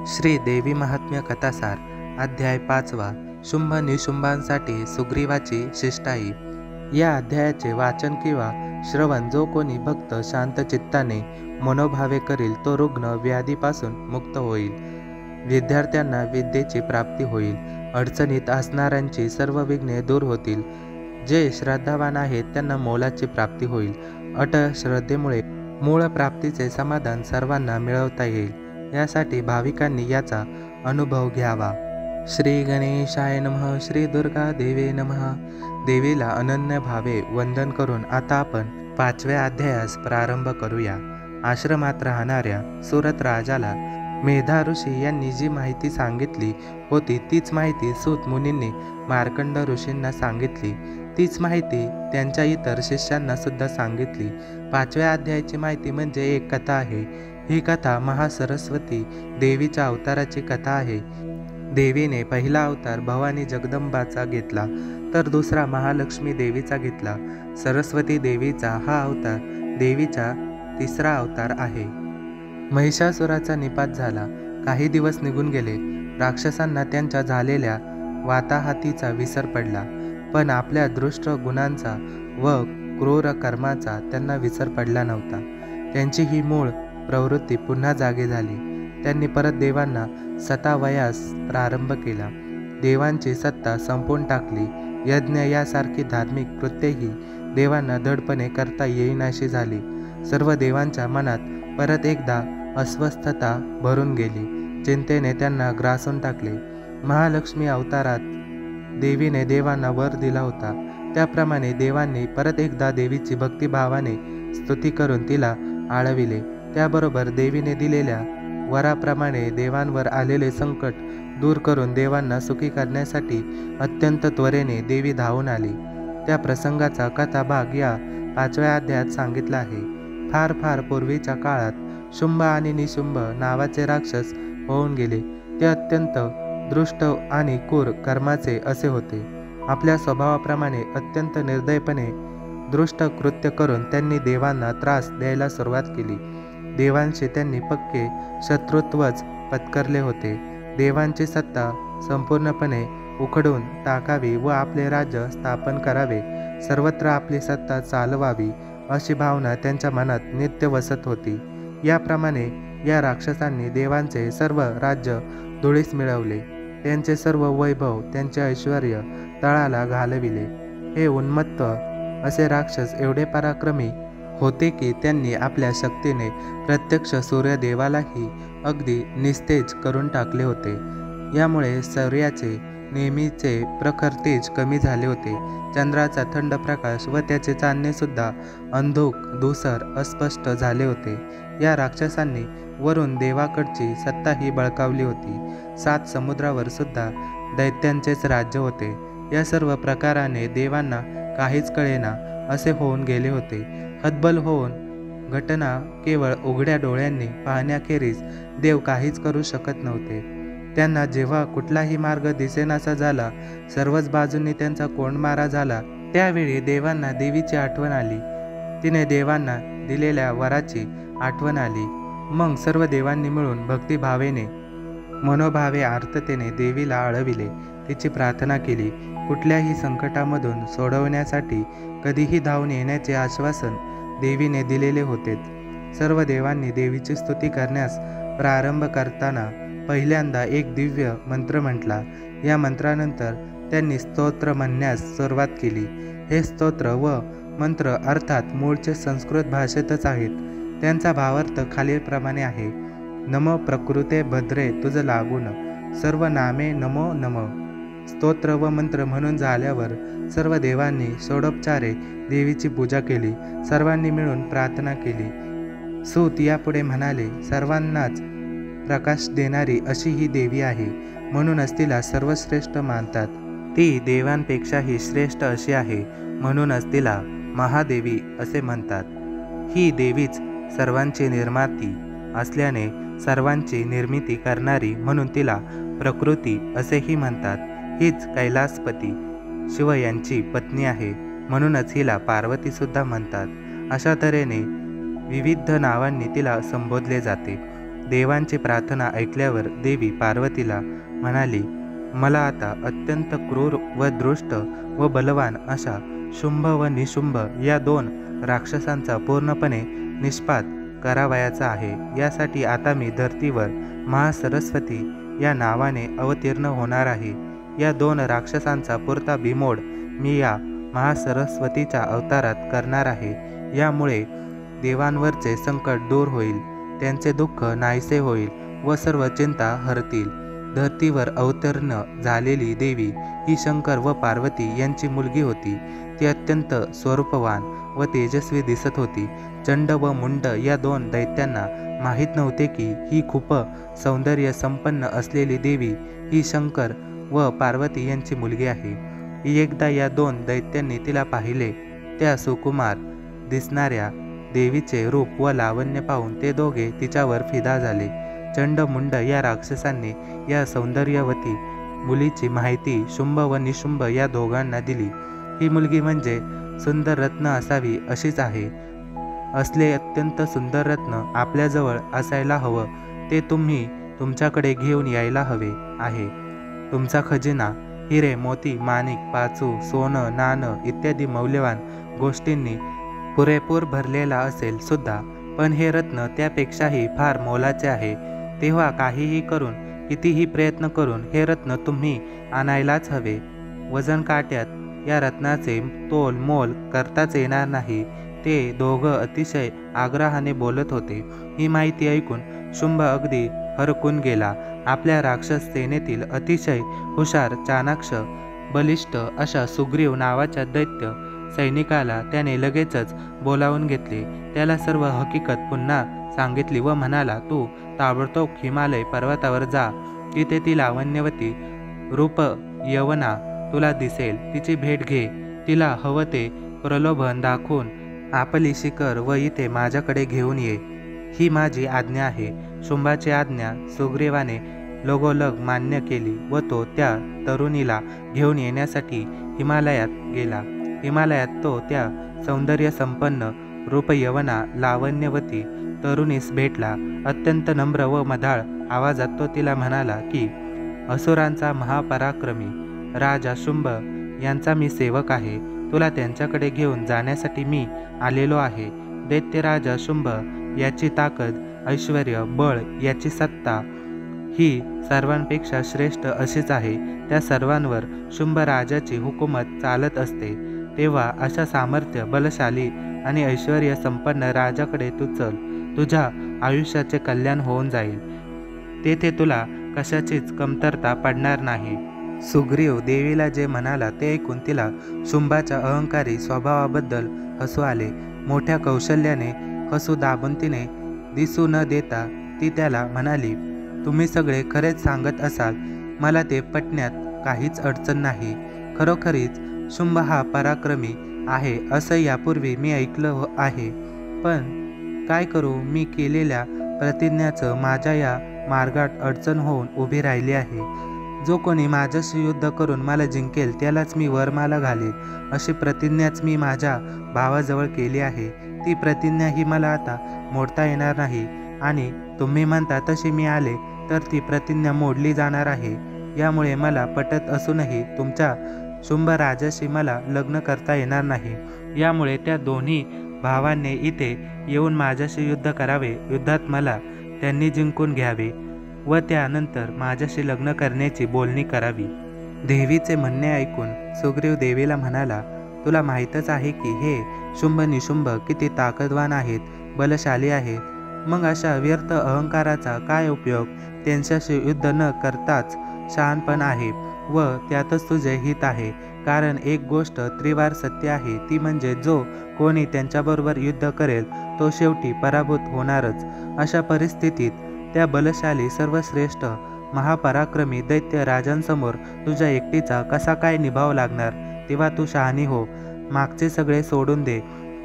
श्री देवी महात्म्य कथासार अध्याय 5वा शुंभ निशुंभांसाठी सुग्रीवाची शिष्टाई। या अध्यायाचे वाचन किंवा श्रवण जो कोणी भक्त शांत चित्ताने मनोभावे करील तो रुग्ण व्याधीपासून मुक्त होईल, विद्यार्थ्यांना विद्येची प्राप्ती होईल, अडचणीत असणाऱ्यांची सर्व विघ्ने दूर होतील, जे श्रद्धावान आहेत त्यांना मोलाची प्राप्ती होईल, अटळ श्रद्धेमुळे मूळ प्राप्तीचे समाधान सर्वांना मिळवता येईल, यासाठी भाविकांनी याचा अनुभव घ्यावा। श्री गणेशाय नमः। श्री दुर्गा देवे नमः। देवीला अनन्य भावे वंदन करून आता आपण 5व्या अध्यायास प्रारंभ करूया। आश्रमात राहणाऱ्या सुरत राजाला मेधा ऋषी यांनी जी माहिती सांगितली होती तीच माहिती सूत मुनींनी मार्कंड ऋषींना सांगितली, तीच माहिती त्यांच्या इतर शिष्यांना सुद्धा सांगितली। 5व्या अध्यायाची माहिती म्हणजे एक कथा आहे। ही कथा महासरस्वती देवीच्या अवताराची कथा आहे। देवीने पहिला अवतार भवानी जगदंबाचा घेतला तर दुसरा महालक्ष्मी देवीचा घेतला। सरस्वती देवीचा हा अवतार देवीचा तिसरा अवतार आहे। महिषासुराचा निपात झाला। काही दिवस निघून गेले। राक्षसांना त्यांच्या झालेल्या वाताहातीचा विसर पडला, पण आपल्या दृष्ट गुणांचा व क्रूर कर्माचा त्यांना विसर पडला नव्हता। त्यांची ही मूळ प्रवृत्ती पुन्हा जागी झाली। त्यांनी परत देवांना सतावयास प्रारंभ केला। देवांची सत्ता संपवून टाकली। यज्ञ यासारखी धार्मिक कृत्येही देवांना धडपणे करता येईनाशी झाली। सर्व देवांच्या मनात परत एकदा अस्वस्थता भरून गेली। चिंतेने त्यांना ग्रासून टाकले। महालक्ष्मी अवतारात देवीने देवांना वर दिला होता, त्याप्रमाणे देवांनी परत एकदा देवीची भक्तिभावाने स्तुती करून तिला आळविले। त्याबरोबर देवीने दिलेल्या वराप्रमाणे देवांवर आलेले संकट दूर करून देवांना सुखी करण्यासाठी अत्यंत त्वरेने देवी धावून आली। त्या प्रसंगाचा कथाभाग या 5व्या अध्यायात सांगितला आहे। फार पूर्वीच्या काळात शुंभ आणि निशुंभ नावाचे राक्षस होऊन गेले। ते अत्यंत दृष्ट आणि क्रूर कर्माचे असे होते। आपल्या स्वभावाप्रमाणे अत्यंत निर्दयपणे दृष्ट कृत्य करून त्यांनी देवांना त्रास द्यायला सुरुवात केली। देवांशी त्यांनी पक्के शत्रुत्वच पत्करले होते। देवांची सत्ता संपूर्णपणे उखडून टाकावी व आपले राज्य स्थापन करावे, सर्वत्र आपली सत्ता चालवावी अशी भावना त्यांच्या मनात नित्य वसत होती। याप्रमाणे या राक्षसांनी देवांचे सर्व राज्य धुळीस मिळवले, त्यांचे सर्व वैभव, त्यांचे ऐश्वर्य तळाला घालविले। हे उन्मत्त असे राक्षस एवढे पराक्रमी होते की त्यांनी आपल्या शक्तीने प्रत्यक्ष सूर्यदेवालाही अगदी निस्तेज करून टाकले होते। यामुळे सूर्याचे नेहमीचे प्रखर तेज कमी झाले होते। चंद्राचा थंड प्रकाश व त्याचे चांदणे सुद्धा अंधुक, धूसर, अस्पष्ट झाले होते। या राक्षसांनी वरून देवाकडची सत्ताही बळकावली होती। 7 समुद्रावर सुद्धा दैत्यांचेच राज्य होते। या सर्व प्रकाराने देवांना काहीच कळेना असे होऊन गेले होते। हतबल होऊन घटना केवळ उघड्या डोळ्यांनी पाहण्याखेरीज देव काहीच करू शकत नव्हते। त्यांना जेव्हा कुठलाही मार्ग दिसेनासा झाला, सर्वच बाजूंनी त्यांचा कोंडमारा झाला, त्यावेळी देवांना देवीची आठवण आली। तिने देवांना दिलेल्या वराची आठवण आली। मग सर्व देवांनी मिळून भक्तिभावेने मनोभावे आर्ततेने देवीला आळविले, तिची प्रार्थना केली। कुठल्याही संकटामधून सोडवण्यासाठी कधीही धावून येण्याचे आश्वासन देवीने दिलेले होतेच। सर्व देवांनी देवीची स्तुती करण्यास प्रारंभ करताना पहिल्यांदा एक दिव्य मंत्र म्हटला। या मंत्रानंतर त्यांनी स्तोत्र म्हणण्यास सुरुवात केली। हे स्तोत्र व मंत्र अर्थात मूळचे संस्कृत भाषेतच आहेत। त्यांचा भावार्थ खालीलप्रमाणे आहे। नमो प्रकृते भद्रे तुझ लागून सर्व नामे नमो नम। स्तोत्र व मंत्र म्हणून झाल्यावर सर्व देवांनी षोडोपचारे देवीची पूजा केली। सर्वांनी मिळून प्रार्थना केली। सूत यापुढे म्हणाले, सर्वांनाच प्रकाश देणारी अशी ही देवी आहे, म्हणूनच तिला सर्वश्रेष्ठ मानतात। ती देवांपेक्षाही श्रेष्ठ अशी आहे, म्हणूनच तिला महादेवी असे म्हणतात। ही देवीच सर्वांची निर्माती असल्याने सर्वांची निर्मिती करणारी म्हणून तिला प्रकृती असेही म्हणतात। हीच कैलासपती शिव यांची पत्नी आहे, म्हणूनच हिला पार्वती सुद्धा म्हणतात। अशा तऱ्हेने विविध नावांनी तिला संबोधले जाते। देवांची प्रार्थना ऐकल्यावर देवी पार्वतीला म्हणाली, मला आता अत्यंत क्रूर व दृष्ट व बलवान अशा शुंभ व निशुंभ या 2 राक्षसांचा पूर्णपणे निष्पात करावयाचा आहे. यासाठी आता मी धरतीवर महासरस्वती या नावाने अवतीर्ण होणार आहे. या 2 राक्षसांचा पुरता बिमोड मी या महासरस्वतीच्या अवतारात करणार आहे. यामुळे देवांवरचे संकट दूर होईल, त्यांचे दुःख नाहीसे होईल व सर्व चिंता हरतील. धरतीवर अवतीर्ण झालेली देवी ही शंकर व पार्वती यांची मुलगी होती. ती अत्यंत स्वरूपवान व तेजस्वी दिसत होती. चंड व मुंड या 2 दैत्यांना माहीत नव्हते की ही खूप सौंदर्य संपन्न असलेली देवी ही शंकर व पार्वती यांची मुलगी आहे. एकदा या 2 दैत्यांनी तिला पाहिले. त्या सुकुमार दिसणाऱ्या देवीचे रूप व लावण्य पाहून ते दोघे तिच्यावर फिदा झाले. चंड मुंड या राक्षसांनी या सौंदर्यवती मुलीची माहिती शुंभ व निशुंभ या दोघांना दिली. ही मुलगी म्हणजे सुंदर रत्न असावी अशीच आहे. असले अत्यंत सुंदर रत्न आपल्याजवळ असायला हवं. ते तुम्ही तुमच्याकडे घेऊन यायला हवे आहे. तुमचा खजिना हिरे मोती माणिक पाचू सोनं नाणं इत्यादी मौल्यवान गोष्टींनी पुरेपूर भरलेला असेल सुद्धा, पण हे रत्न त्यापेक्षाही फार मोलाचे आहे. तेव्हा काहीही करून कितीही प्रयत्न करून हे रत्न तुम्ही आणायलाच हवे. वजन काट्यात या रत्नाचे तोल मोल करताच येणार नाही. ते दोघं अतिशय आग्रहाने बोलत होते. ही माहिती ऐकून शुंभ अगदी हरकून गेला. आपल्या राक्षस सेनेतील अतिशय हुशार चाणाक्ष बलिष्ठ अशा सुग्रीव नावाच्या दैत्य सैनिकाला त्याने लगेचच बोलावून घेतले. त्याला सर्व हकीकत पुन्हा सांगितली व म्हणाला, तू ताबडतोब हिमालय पर्वतावर जा. तिथे ती लावण्यवती रूप यवना तुला दिसेल. तिची भेट घे. तिला हवं ते प्रलोभन दाखवून आपली शिकर व इथे माझ्याकडे घेऊन ये. ही माझी आज्ञा आहे. शुंभाची आज्ञा सुग्रीवाने लगोलग मान्य केली व तो त्या तरुणीला घेऊन येण्यासाठी हिमालयात गेला. हिमालयात तो त्या सौंदर्य संपन्न रूपयवना लावण्यवती तरुणीस भेटला. अत्यंत नम्र व मधाळ आवाजात तो तिला म्हणाला की, असुरांचा महापराक्रमी राजा शुंभ यांचा मी सेवक आहे. तुला त्यांच्याकडे घेऊन जाण्यासाठी मी आलेलो आहे. दैत्य राजा शुंभ याची ताकद ऐश्वर बळ याची सत्ता ही सर्वांपेक्षा श्रेष्ठ अशीच आहे. त्या सर्वांवर शुंभ राजाची हुकूमत चालत असते. तेव्हा अशा सामर्थ्य बलशाली आणि ऐश्वर्य संपन्न राजाकडे तू चल. तुझ्या आयुष्याचे कल्याण होऊन जाईल. तेथे तुला कशाचीच कमतरता पडणार नाही. सुग्रीव देवीला जे म्हणाला ते ऐकून तिला शुंभाच्या अहंकारी स्वभावाबद्दल हसू आले. मोठ्या कौशल्याने हसू दाबून तिने दिसू न देता ती त्याला म्हणाली, तुम्ही सगळे खरेच सांगत असाल. मला ते पटण्यात काहीच अडचण नाही. खरोखरीच शुंभ हा पराक्रमी आहे असं यापूर्वी मी ऐकलं आहे. पण काय करू, मी केलेल्या प्रतिज्ञाचं माझ्या या मार्गात अडचण होऊन उभी राहिली आहे. जो कोणी माझ्याशी युद्ध करून मला जिंकेल त्यालाच मी वरमाला घालेल अशी प्रतिज्ञाच मी माझ्या भावाजवळ केली आहे. ती प्रतिज्ञा ही मला आता मोडता येणार नाही आणि तुम्ही म्हणता तशी मी आले तर ती प्रतिज्ञा मोडली जाणार आहे. यामुळे मला पटत असूनही तुमच्या शुंभ राजाशी मला लग्न करता येणार नाही. यामुळे त्या दोन्ही भावांनी इथे येऊन माझ्याशी युद्ध करावे. युद्धात मला त्यांनी जिंकून घ्यावे व त्यानंतर माझ्याशी लग्न करण्याची बोलणी करावी. देवीचे म्हणणे ऐकून सुग्रीव देवीला म्हणाला, तुला माहीतच आहे की हे शुंभ निशुंभ किती ताकदवान आहेत, बलशाली आहेत. मग अशा व्यर्थ अहंकाराचा काय उपयोग. त्यांच्याशी युद्ध न करताच शहाणपण आहे व त्यातच तुझे हित आहे. कारण एक गोष्ट त्रिवार सत्य आहे, ती म्हणजे जो कोणी त्यांच्याबरोबर युद्ध करेल तो शेवटी पराभूत होणारच. अशा परिस्थितीत त्या बलशाली सर्वश्रेष्ठ महापराक्रमी दैत्य राजांसमोर तुझ्या एकटीचा कसा काय निभाव लागणार. तेव्हा तू शहाणी हो. मागचे सगळे सोडून दे.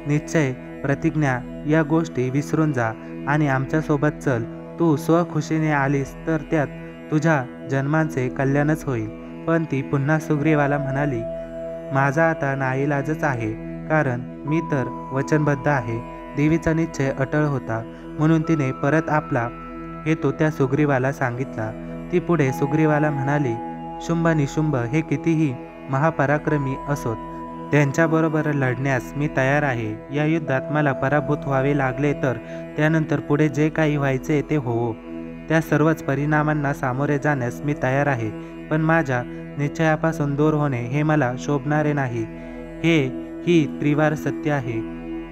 निश्चय प्रतिज्ञा या गोष्टी विसरून जा आणि आमच्यासोबत चल. तू स्वखुशीने आलीस तर त्यात तुझ्या जन्मांचे कल्याणच होईल. पण ती पुन्हा सुग्रीवाला म्हणाली, माझा आता नाईलाजच आहे, कारण मी तर वचनबद्ध आहे. देवीचा निश्चय अटळ होता म्हणून तिने परत आपला हेतू त्या सुग्रीवाला सांगितला. ती पुढे सुग्रीवाला म्हणाली, शुंभ निशुंभ हे कितीही महापराक्रमी असोत, त्यांच्याबरोबर लढण्यास मी तयार आहे. या युद्धात मला पराभूत व्हावे लागले तर त्यानंतर पुढे जे काही व्हायचे ते होवो. त्या सर्वच परिणामांना सामोरे जाण्यास मी तयार आहे. पण माझ्या निश्चयापासून दूर होणे हे मला शोभणारे नाही. ही त्रिवार सत्य आहे,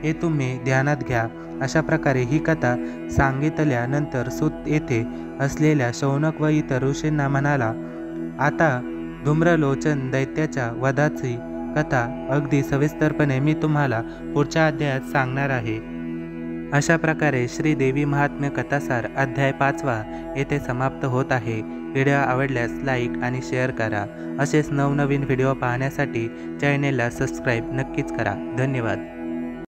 हे तुम्ही ध्यानात घ्या. अशा प्रकारे ही कथा सांगितल्यानंतर सूत येथे असलेल्या शौनक व इतर ऋषींना म्हणाला, आता धूम्रलोचन दैत्याच्या वधाची कथा अगदी सविस्तरपणे मी तुम्हाला पुढच्या अध्यायात सांगणार आहे. अशा प्रकारे श्रीदेवी महात्म्य कथासार अध्याय 5 येथे समाप्त होत आहे. व्हिडिओ आवडल्यास लाईक आणि शेअर करा. असेच नवनवीन व्हिडिओ पाहण्यासाठी चॅनेलला सबस्क्राईब नक्कीच करा. धन्यवाद.